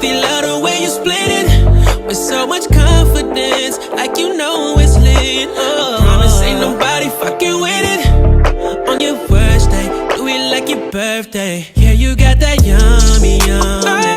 They love the way you split it with so much confidence, like you know it's lit. Oh, promise ain't nobody fucking with it. On your worst day, do it like your birthday. Yeah, you got that yummy, yummy.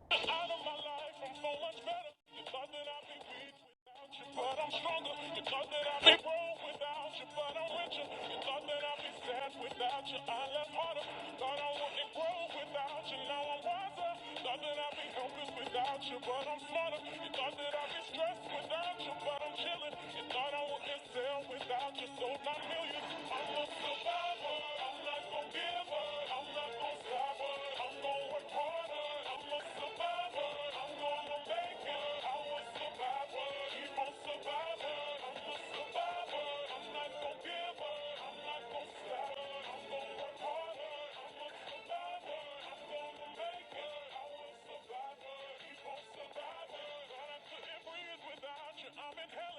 Out of my life, I'm so much better. You thought that I'd be weak without you, but I'm stronger. You thought that I'd be broke without you, but I'm richer. You thought that I'd be sad without you, I left harder. Thought I wouldn't grow without you, now I'm wiser. Thought that I'd be helpless without you, but I'm smarter. You thought that I'd be stressed without you, but I'm chilling. You thought I wouldn't sell without you, sold my millions. I'm a survivor. I'm not gonna give up. I'm not gonna stop. I'm gonna work harder. I'm a survivor. I'm gonna make it. I was survivor. Keep on surviving. I'm a survivor. I'm not gonna give up. I'm not gonna stop. I'm gonna work harder. I'm a survivor. I'm gonna make it. I was survivor. Keep on surviving. Thought I couldn't breathe without you. I'm in hell.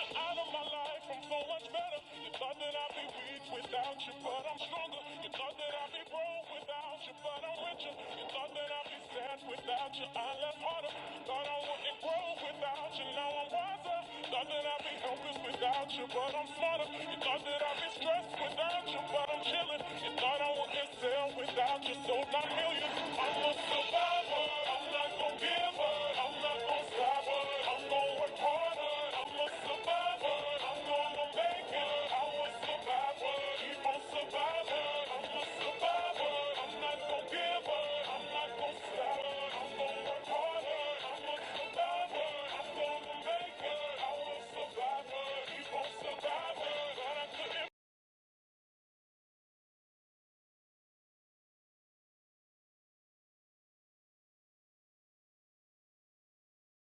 Out of my life, I'm so much better. You thought that I'd be weak without you, but I'm stronger. You thought that I'd be broke without you, but I'm richer. You thought that I'd be sad without you, I left harder. Thought I wouldn't grow without you, now I'm wiser. Thought that I'd be helpless without you, but I'm smarter. You thought that I'd be stressed without you, but I'm chilling. You thought I wouldn't sell without you, sold my millions.